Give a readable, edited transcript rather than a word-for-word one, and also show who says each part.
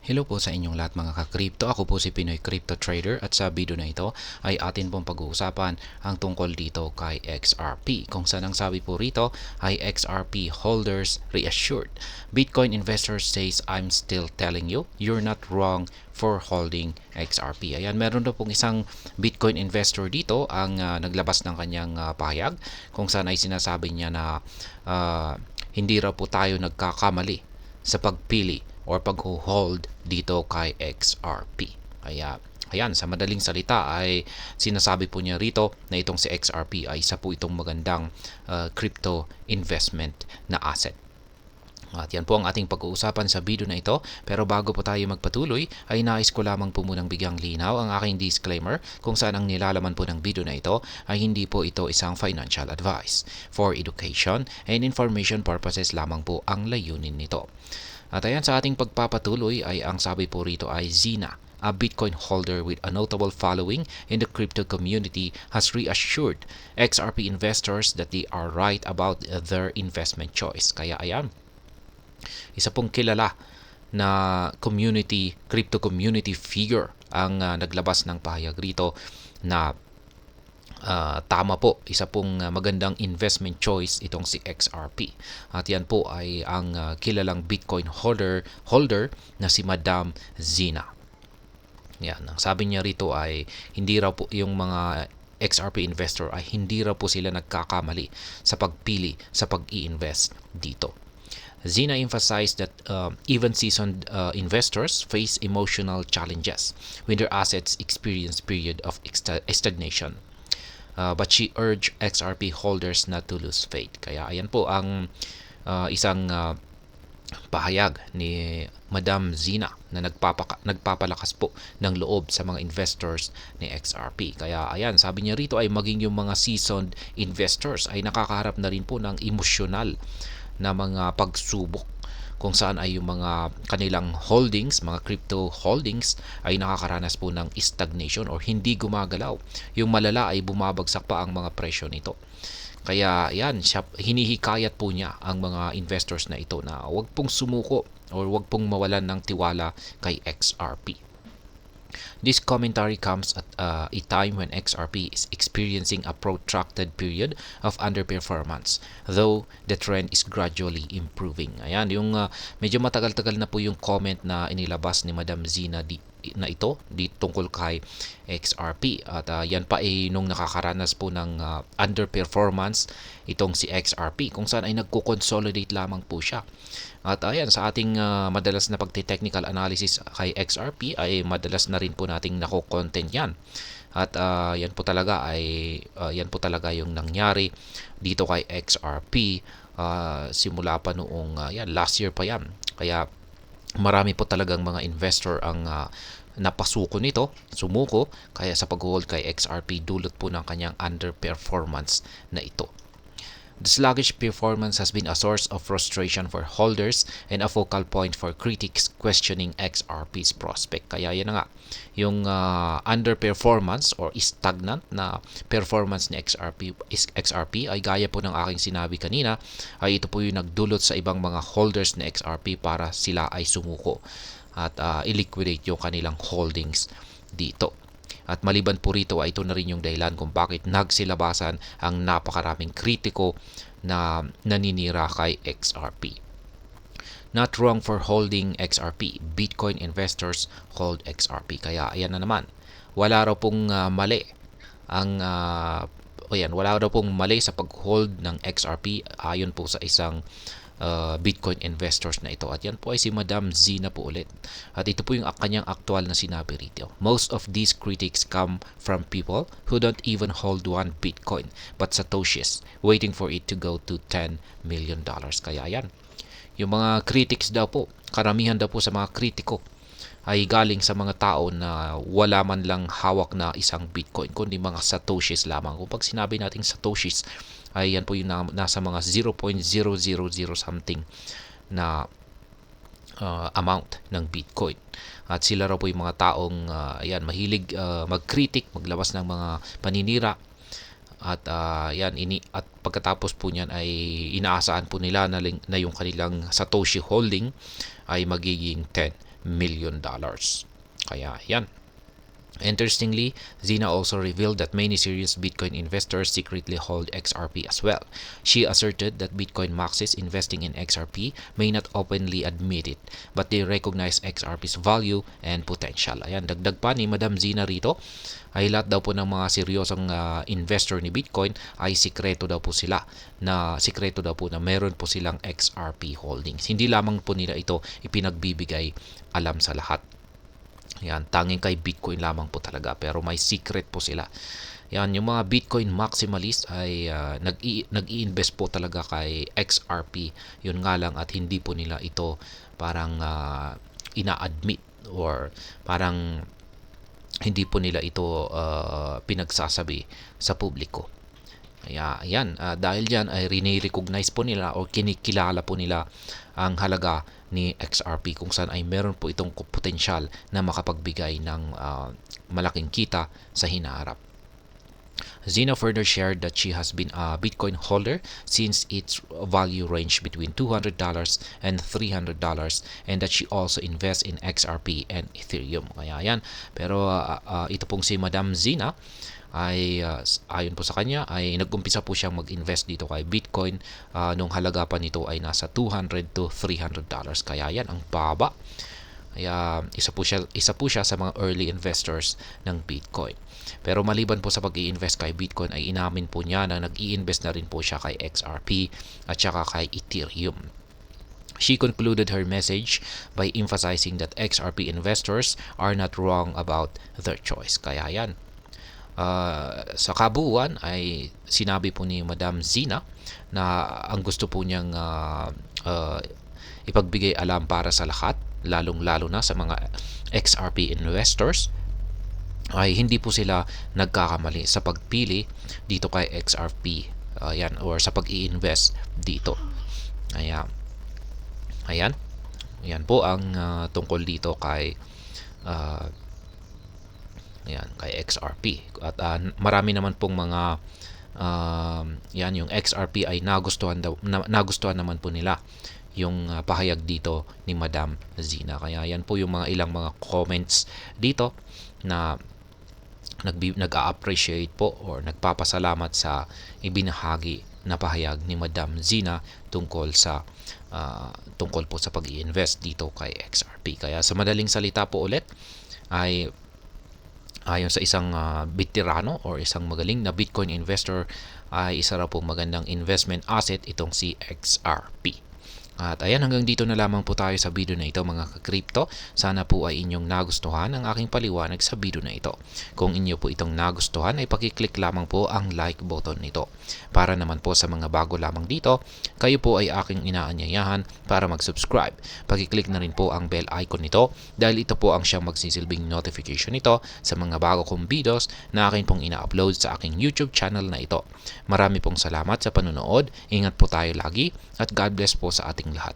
Speaker 1: Hello po sa inyong lahat mga ka-crypto. Ako po si Pinoy Crypto Trader at sa video na ito ay atin pong pag-uusapan ang tungkol dito kay XRP. Kung saan ang sabi po rito ay XRP holders reassured. Bitcoin investors says I'm still telling you, you're not wrong for holding XRP. Ayan, meron na pong isang Bitcoin investor dito ang naglabas ng kanyang pahayag kung saan ay sinasabi niya na hindi raw po tayo nagkakamali sa pagpili or pag-hold dito kay XRP. Kaya ayan, sa madaling salita ay sinasabi po niya rito na itong si XRP ay isa po itong magandang crypto investment na asset. At yan po ang ating pag-uusapan sa video na ito. Pero bago po tayo magpatuloy, ay nais ko lamang po munang bigyang linaw ang aking disclaimer kung saan ang nilalaman po ng video na ito ay hindi po ito isang financial advice. For education and information purposes lamang po ang layunin nito. At ayan, sa ating pagpapatuloy ay ang sabi po rito ay Zina, a Bitcoin holder with a notable following in the crypto community, has reassured XRP investors that they are right about their investment choice. Kaya ayan, isa pong kilala na crypto community figure ang naglabas ng pahayag rito na tama po, isa pong magandang investment choice itong si XRP. At yan po ay ang kilalang Bitcoin holder na si Madam Zina. Yan, ang sabi niya rito ay hindi raw po yung mga XRP investor ay hindi raw po sila nagkakamali sa pagpili sa pag-i-invest dito. Zina emphasized that even seasoned investors face emotional challenges when their assets experience period of stagnation. But she urged XRP holders not to lose faith. Kaya ayan po ang isang pahayag ni Madam Zina na nagpapalakas po ng loob sa mga investors ni XRP. Kaya ayan, sabi niya rito ay maging yung mga seasoned investors ay nakakaharap na rin po ng emosyonal na mga pagsubok kung saan ay yung mga kanilang holdings, mga crypto holdings ay nakakaranas po ng stagnation or hindi gumagalaw. Yung malala ay bumabagsak pa ang mga presyo nito. Kaya yan, hinihikayat po niya ang mga investors na ito na wag pong sumuko or wag pong mawalan ng tiwala kay XRP. This commentary comes at a time when XRP is experiencing a protracted period of underperformance, though the trend is gradually improving. Ayan, yung medyo matagal-tagal na po yung comment na inilabas ni Madam Zina na ito tungkol kay XRP. At yan pa ay nung nakakaranas po ng underperformance itong si XRP kung saan ay nagko-consolidate lamang po siya. At ayan, sa ating madalas na pagti-technical analysis kay XRP ay madalas na rin po nating nako-content yan. At yan po talaga yung nangyari dito kay XRP simula pa noong last year pa yan. Kaya marami po talagang mga investor ang napasuko nito, sumuko, kaya sa pag-hold kay XRP dulot po ng kanyang underperformance na ito. The sluggish performance has been a source of frustration for holders and a focal point for critics questioning XRP's prospect. Kaya yan na nga, yung underperformance or stagnant na performance ni XRP ay gaya po ng aking sinabi kanina, ay ito po yung nagdulot sa ibang mga holders ni XRP para sila ay sumuko at i-liquidate yung kanilang holdings dito. At maliban po rito ay ito na rin yung dahilan kung bakit nagsilabasan ang napakaraming kritiko na naninira kay XRP. Not wrong for holding XRP. Bitcoin investors hold XRP. Kaya ayan na naman. Wala raw pong mali wala raw pong mali sa pag-hold ng XRP ayon po sa isang Bitcoin investors na ito. At yan po ay si Madam Zina po ulit. At ito po yung kanyang aktual na sinabi rito. Most of these critics come from people who don't even hold one Bitcoin but Satoshis, waiting for it to go to $10 million. Kaya yan, yung mga critics daw po, karamihan daw po sa mga kritiko ay galing sa mga tao na wala man lang hawak na isang Bitcoin kundi mga Satoshis lamang. Kung pag sinabi nating Satoshis ay yan po yung nasa mga 0.000 something na amount ng Bitcoin. At sila raw po yung mga taong mahilig mag-critic, maglabas ng mga paninira. At at pagkatapos po niyan ay inaasahan po nila na yung kanilang Satoshi holding ay magiging $10 million. Kaya yan. Interestingly, Zina also revealed that many serious Bitcoin investors secretly hold XRP as well. She asserted that Bitcoin maxis investing in XRP may not openly admit it, but they recognize XRP's value and potential. Ayan, dagdag pa ni Madam Zina rito, ay lahat daw po ng mga seryosong investor ni Bitcoin ay sikreto daw po na meron po silang XRP holdings. Hindi lamang po nila ito ipinagbibigay alam sa lahat. Yan, tanging kay Bitcoin lamang po talaga, pero may secret po sila. Yan, yung mga Bitcoin maximalist ay nag-i-invest po talaga kay XRP. Yun nga lang at hindi po nila ito parang ina-admit or parang hindi po nila ito pinagsasabi sa publiko. Kaya yan, dahil dyan ay rini-recognize po nila o kinikilala po nila ang halaga ni XRP kung saan ay meron po itong potensyal na makapagbigay ng malaking kita sa hinaharap. Zina further shared that she has been a Bitcoin holder since its value range between $200 and $300 and that she also invests in XRP and Ethereum. Kaya yan. Pero ito pong si Madam Zina ay ayon po sa kanya ay nag-umpisa po siyang mag-invest dito kay Bitcoin nung halaga pa nito ay nasa $200 to $300. Kaya yan, ang baba. Kaya isa po siya sa mga early investors ng Bitcoin. Pero maliban po sa pag-i-invest kay Bitcoin ay inamin po niya na nag-i-invest na rin po siya kay XRP at saka kay Ethereum. She concluded her message by emphasizing that XRP investors are not wrong about their choice. Kaya yan. Sa kabuuan ay sinabi po ni Madam Zina na ang gusto po niyang ipagbigay alam para sa lahat, lalong-lalo na sa mga XRP investors, ay hindi po sila nagkakamali sa pagpili dito kay XRP yan, or sa pag-i-invest dito. Ayan po ang tungkol dito kay kay XRP. At marami naman pong mga yung XRP ay nagustuhan naman po nila yung pahayag dito ni Madam Zina. Kaya yan po yung mga ilang mga comments dito na nag-a-appreciate po or nagpapasalamat sa ibinahagi na pahayag ni Madam Zina tungkol po sa pag-i-invest dito kay XRP. Kaya sa madaling salita po ulit ay ayon sa isang veterano or isang magaling na Bitcoin investor ay isa raw po magandang investment asset itong si XRP. At ayan, hanggang dito na lamang po tayo sa video na ito mga ka-crypto. Sana po ay inyong nagustuhan ang aking paliwanag sa video na ito. Kung inyo po itong nagustuhan ay pakiclick lamang po ang like button nito. Para naman po sa mga bago lamang dito, kayo po ay aking inaanyayahan para mag-subscribe. Pakiclick na rin po ang bell icon nito dahil ito po ang siyang magsisilbing notification nito sa mga bago kong videos na akin pong ina-upload sa aking YouTube channel na ito. Marami pong salamat sa panonood. Ingat po tayo lagi at God bless po sa ating lahat.